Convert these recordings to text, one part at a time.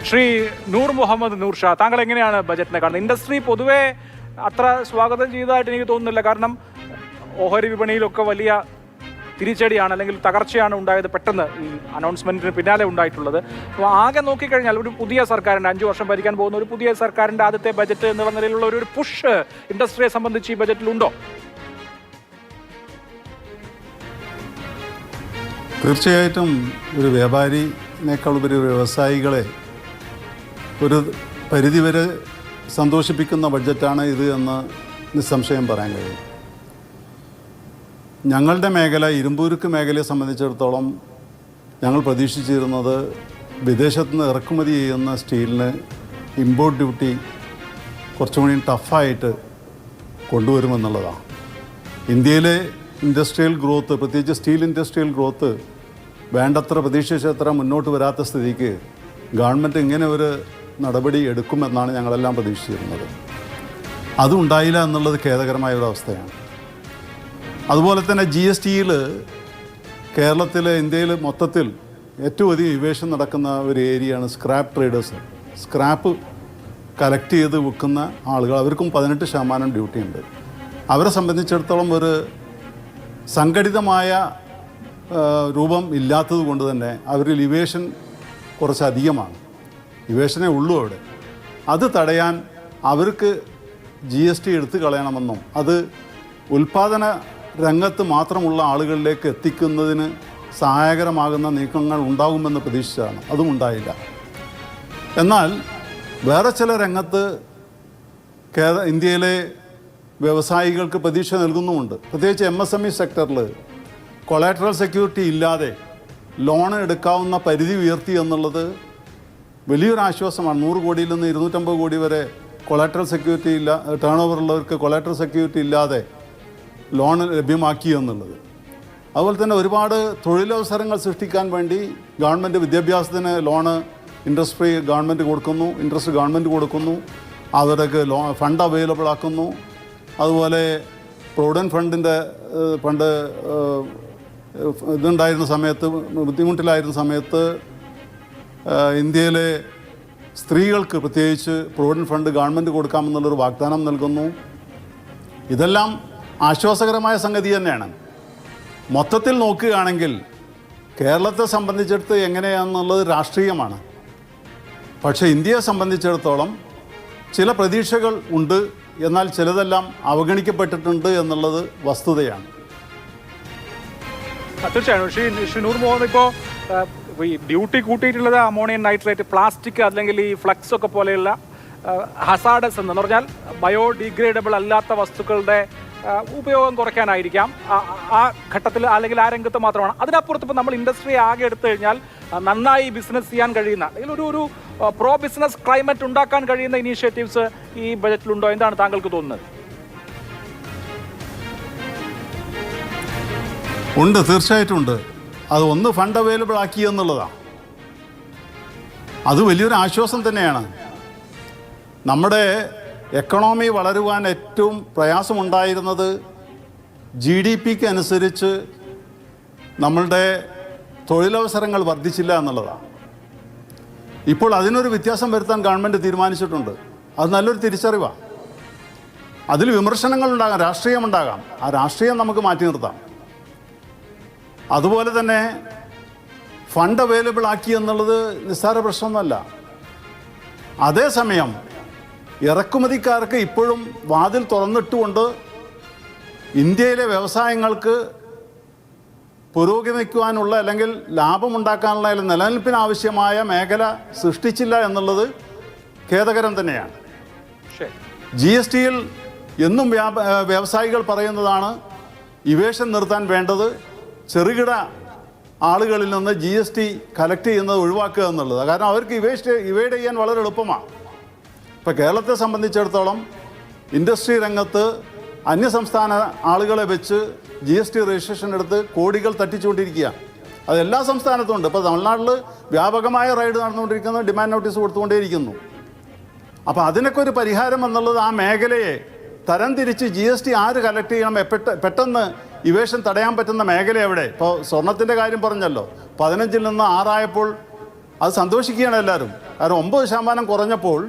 ശ്രീ നൂർ മുഹമ്മദ് നൂർ ഷാ, താങ്കൾ എങ്ങനെയാണ് ബജറ്റിനെ കാണുന്നത്? ഇൻഡസ്ട്രി പൊതുവെ അത്ര സ്വാഗതം ചെയ്തതായിട്ട് എനിക്ക് തോന്നുന്നില്ല. കാരണം ഓഹരി വിപണിയിലൊക്കെ വലിയ തിരിച്ചടിയാണ് അല്ലെങ്കിൽ തകർച്ചയാണ് ഉണ്ടായത് പെട്ടെന്ന് ഈ അനൗൺസ്മെന്റിന് പിന്നാലെ ഉണ്ടായിട്ടുള്ളത്. അപ്പോൾ ആകെ നോക്കിക്കഴിഞ്ഞാൽ ഒരു പുതിയ സർക്കാരിൻ്റെ 5 വർഷം ഭരിക്കാൻ പോകുന്ന ഒരു പുതിയ സർക്കാരിൻ്റെ ആദ്യത്തെ ബജറ്റ് എന്നുള്ള നിലയിലുള്ള ഒരു പുഷ് ഇൻഡസ്ട്രിയെ സംബന്ധിച്ച് ഈ ബജറ്റിലുണ്ടോ? തീർച്ചയായിട്ടും ഒരു വ്യാപാരിനേക്കാൾ ഉപരി വ്യവസായികളെ ഒരു പരിധിവരെ സന്തോഷിപ്പിക്കുന്ന ബഡ്ജറ്റാണ് ഇത് എന്ന് നിസ്സംശയം പറയാൻ കഴിയും. ഞങ്ങളുടെ മേഖല, ഇരുമ്പുരുക്ക് മേഖലയെ സംബന്ധിച്ചിടത്തോളം ഞങ്ങൾ പ്രതീക്ഷിച്ചിരുന്നത് വിദേശത്തു നിന്ന് ഇറക്കുമതി ചെയ്യുന്ന സ്റ്റീലിന് ഇമ്പോർട്ട് ഡ്യൂട്ടി കുറച്ചും കൂടി ടഫായിട്ട് കൊണ്ടുവരുമെന്നുള്ളതാണ്. ഇന്ത്യയിലെ ഇൻഡസ്ട്രിയൽ ഗ്രോത്ത്, പ്രത്യേകിച്ച് സ്റ്റീൽ ഇൻഡസ്ട്രിയൽ ഗ്രോത്ത് വേണ്ടത്ര പ്രതീക്ഷിച്ചത്ര മുന്നോട്ട് വരാത്ത സ്ഥിതിക്ക് ഗവൺമെൻറ് ഇങ്ങനെ ഒരു നടപടി എടുക്കുമെന്നാണ് ഞങ്ങളെല്ലാം പ്രതീക്ഷിച്ചിരുന്നത്. അതുണ്ടായില്ല എന്നുള്ളത് ഖേദകരമായ ഒരു അവസ്ഥയാണ്. അതുപോലെ തന്നെ GSTയിൽ കേരളത്തിൽ, ഇന്ത്യയിൽ മൊത്തത്തിൽ ഏറ്റവും അധികം ഇവേഷൻ നടക്കുന്ന ഒരു ഏരിയയാണ് സ്ക്രാപ്പ് ട്രേഡേഴ്സ്. സ്ക്രാപ്പ് കളക്ട് ചെയ്ത് വിൽക്കുന്ന ആളുകൾ, അവർക്കും 18% ഡ്യൂട്ടി ഉണ്ട്. അവരെ സംബന്ധിച്ചിടത്തോളം ഒരു സംഘടിതമായ രൂപം ഇല്ലാത്തത് കൊണ്ട് തന്നെ അവരിൽ ഇവേഷൻ കുറച്ചധികമാണ്. ഇവേഷനേ ഉള്ളൂ അവിടെ. അത് തടയാൻ അവർക്ക് GST എടുത്തു കളയണമെന്നും അത് ഉൽപ്പാദന രംഗത്ത് മാത്രമുള്ള ആളുകളിലേക്ക് എത്തിക്കുന്നതിന് സഹായകരമാകുന്ന നീക്കങ്ങൾ ഉണ്ടാകുമെന്ന് പ്രതീക്ഷിച്ചതാണ്. അതും ഉണ്ടായില്ല. എന്നാൽ വേറെ ചില രംഗത്ത് ഇന്ത്യയിലെ വ്യവസായികൾക്ക് പ്രതീക്ഷ നൽകുന്നുമുണ്ട്. പ്രത്യേകിച്ച് MSME സെക്ടറിൽ കൊളാറ്ററൽ സെക്യൂരിറ്റി ഇല്ലാതെ ലോൺ എടുക്കാവുന്ന പരിധി ഉയർത്തി എന്നുള്ളത് വലിയൊരു ആശ്വാസമാണ്. 100 കോടിയിൽ നിന്ന് 250 കോടി വരെ കൊളാറ്ററൽ സെക്യൂരിറ്റി ഇല്ല, ടേൺ ഓവറുള്ളവർക്ക് കൊളാറ്ററൽ സെക്യൂരിറ്റി ഇല്ലാതെ ലോൺ ലഭ്യമാക്കി എന്നുള്ളത്. അതുപോലെ തന്നെ ഒരുപാട് തൊഴിലവസരങ്ങൾ സൃഷ്ടിക്കാൻ വേണ്ടി ഗവൺമെൻറ് വിദ്യാഭ്യാസത്തിന് ലോണ് ഇൻട്രസ്റ്റ് ഗവൺമെൻറ് കൊടുക്കുന്നു. അവർക്ക് ഫണ്ട് അവൈലബിൾ ആക്കുന്നു. അതുപോലെ പ്രൊവിഡൻറ്റ് ഫണ്ടിൻ്റെ ഫണ്ട് ഇതുണ്ടായിരുന്ന സമയത്ത്, ബുദ്ധിമുട്ടിലായിരുന്ന സമയത്ത് ഇന്ത്യയിലെ സ്ത്രീകൾക്ക് പ്രത്യേകിച്ച് പ്രൊവിഡൻറ്റ് ഫണ്ട് ഗവൺമെൻറ് കൊടുക്കാമെന്നുള്ളൊരു വാഗ്ദാനം നൽകുന്നു. ഇതെല്ലാം ആശ്വാസകരമായ സംഗതി തന്നെയാണ്. മൊത്തത്തിൽ നോക്കുകയാണെങ്കിൽ കേരളത്തെ സംബന്ധിച്ചിടത്ത് എങ്ങനെയാണെന്നുള്ളത് രാഷ്ട്രീയമാണ്. പക്ഷേ ഇന്ത്യയെ സംബന്ധിച്ചിടത്തോളം ചില പ്രതീക്ഷകൾ ഉണ്ട്, എന്നാൽ ചിലതെല്ലാം അവഗണിക്കപ്പെട്ടിട്ടുണ്ട് എന്നുള്ളത് വസ്തുതയാണ്. തീർച്ചയായും ശ്രീ നൂർ മുഹമ്മദ്, ഇപ്പോൾ ഈ ഡ്യൂട്ടി കൂട്ടിയിട്ടുള്ളത് അമോണിയം നൈട്രേറ്റ്, പ്ലാസ്റ്റിക് അല്ലെങ്കിൽ ഈ ഫ്ലക്സ് ഒക്കെ പോലെയുള്ള ഹസാഡസ് എന്ന് പറഞ്ഞാൽ ബയോഡിഗ്രേഡബിൾ അല്ലാത്ത വസ്തുക്കളുടെ ഉപയോഗം കുറയ്ക്കാനായിരിക്കാം ആ ഘട്ടത്തിൽ, അല്ലെങ്കിൽ ആ രംഗത്ത് മാത്രമാണ്. അതിനപ്പുറത്ത് ഇപ്പോൾ നമ്മൾ ഇൻഡസ്ട്രി ആകെ എടുത്തു കഴിഞ്ഞാൽ നന്നായി ബിസിനസ് ചെയ്യാൻ കഴിയുന്ന, അല്ലെങ്കിൽ ഒരു പ്രോ ബിസിനസ് ക്ലൈമറ്റ് ഉണ്ടാക്കാൻ കഴിയുന്ന ഇനീഷ്യേറ്റീവ്സ് ഈ ബജറ്റിലുണ്ടോ? എന്താണ് താങ്കൾക്ക് തോന്നുന്നത്? ഉണ്ട്, തീർച്ചയായിട്ടും ഉണ്ട്. അത് ഒന്ന് ഫണ്ട് അവൈലബിൾ ആക്കി എന്നുള്ളതാണ്. അത് വലിയൊരു ആശ്വാസം തന്നെയാണ്. നമ്മുടെ എക്കണോമി വളരുവാൻ ഏറ്റവും പ്രയാസമുണ്ടായിരുന്നത് GDPക്ക് അനുസരിച്ച് നമ്മളുടെ തൊഴിലവസരങ്ങൾ വർദ്ധിച്ചില്ല എന്നുള്ളതാണ്. ഇപ്പോൾ അതിനൊരു വ്യത്യാസം വരുത്താൻ ഗവൺമെൻറ് തീരുമാനിച്ചിട്ടുണ്ട്. അത് നല്ലൊരു തിരിച്ചറിവാണ്. അതിൽ വിമർശനങ്ങൾ ഉണ്ടാകാം, രാഷ്ട്രീയമുണ്ടാകാം. ആ രാഷ്ട്രീയം നമുക്ക് മാറ്റി നിർത്താം. അതുപോലെ തന്നെ ഫണ്ട് അവൈലബിൾ ആക്കി എന്നുള്ളത് നിസ്സാര പ്രശ്നമൊന്നുമല്ല. അതേസമയം ഇറക്കുമതിക്കാർക്ക് ഇപ്പോഴും വാതിൽ തുറന്നിട്ടുകൊണ്ട് ഇന്ത്യയിലെ വ്യവസായങ്ങൾക്ക് പുരോഗമിക്കുവാനുള്ള, അല്ലെങ്കിൽ ലാഭമുണ്ടാക്കാനുള്ള, അല്ലെങ്കിൽ നിലനിൽപ്പിനാവശ്യമായ മേഖല സൃഷ്ടിച്ചില്ല എന്നുള്ളത് ഖേദകരം തന്നെയാണ്. GSTയിൽ എന്നും വ്യവസായികൾ പറയുന്നതാണ് ഇവേഷൻ നിർത്താൻ വേണ്ടത് ചെറുകിട ആളുകളിൽ നിന്ന് GST കളക്ട് ചെയ്യുന്നത് ഒഴിവാക്കുക എന്നുള്ളത്. കാരണം അവർക്ക് ഇവേഡ് ചെയ്യാൻ വളരെ എളുപ്പമാണ്. ഇപ്പോൾ കേരളത്തെ സംബന്ധിച്ചിടത്തോളം ഇൻഡസ്ട്രി രംഗത്ത് അന്യസംസ്ഥാന ആളുകളെ വെച്ച് GST രജിസ്ട്രേഷൻ എടുത്ത് കോടികൾ തട്ടിച്ചുകൊണ്ടിരിക്കുകയാണ്. അത് എല്ലാ സംസ്ഥാനത്തും ഉണ്ട്. ഇപ്പോൾ തമിഴ്നാട്ടിൽ വ്യാപകമായ റൈഡ് നടന്നുകൊണ്ടിരിക്കുന്നു, ഡിമാൻഡ് നോട്ടീസ് കൊടുത്തുകൊണ്ടേയിരിക്കുന്നു. അപ്പോൾ അതിനൊക്കെ ഒരു പരിഹാരം എന്നുള്ളത് ആ മേഖലയെ തരംതിരിച്ച് GST ആര് കളക്ട് ചെയ്യണം, പെട്ടെന്ന് ഇവേഷൻ തടയാൻ പറ്റുന്ന മേഖല എവിടെ? ഇപ്പോൾ സ്വർണത്തിൻ്റെ കാര്യം പറഞ്ഞല്ലോ, 15-ൽ നിന്ന് 6 ആയപ്പോൾ അത് സന്തോഷിക്കുകയാണ് എല്ലാവരും. കാരണം 9% കുറഞ്ഞപ്പോൾ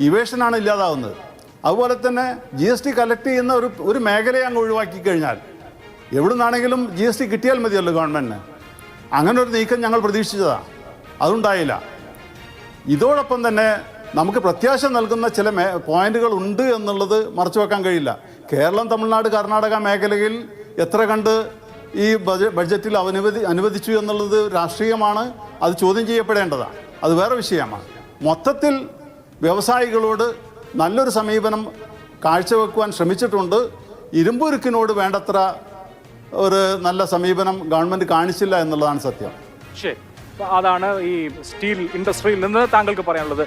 ഇവേഷനാണ് ഇല്ലാതാവുന്നത്. അതുപോലെ തന്നെ GST കളക്ട് ചെയ്യുന്ന ഒരു മേഖലയെ അങ്ങ് ഒഴിവാക്കി കഴിഞ്ഞാൽ എവിടെ നിന്നാണെങ്കിലും GST കിട്ടിയാൽ മതിയല്ലോ ഗവൺമെൻറ്റിന്. അങ്ങനെ ഒരു നീക്കം ഞങ്ങൾ പ്രതീക്ഷിച്ചതാണ്, അതുണ്ടായില്ല. ഇതോടൊപ്പം തന്നെ നമുക്ക് പ്രത്യാശ നൽകുന്ന ചില പോയിന്റുകൾ ഉണ്ട് എന്നുള്ളത് മറച്ചു വെക്കാൻ കഴിയില്ല. കേരളം, തമിഴ്നാട്, കർണാടക മേഖലയിൽ എത്ര കണ്ട് ഈ ബഡ്ജറ്റിൽ അനുവദിച്ചു എന്നുള്ളത് രാഷ്ട്രീയമാണ്, അത് ചോദ്യം ചെയ്യപ്പെടേണ്ടതാണ്, അത് വേറെ വിഷയമാണ്. മൊത്തത്തിൽ വ്യവസായികളോട് നല്ലൊരു സമീപനം കാഴ്ചവെക്കുവാൻ ശ്രമിച്ചിട്ടുണ്ട്. ഇരുമ്പുരുക്കിനോട് വേണ്ടത്ര ഒരു നല്ല സമീപനം ഗവൺമെൻറ് കാണിച്ചില്ല എന്നുള്ളതാണ് സത്യം. ശരി, അതാണ് ഈ സ്റ്റീൽ ഇൻഡസ്ട്രിയിൽ നിന്ന് താങ്കൾക്ക് പറയാനുള്ളത്.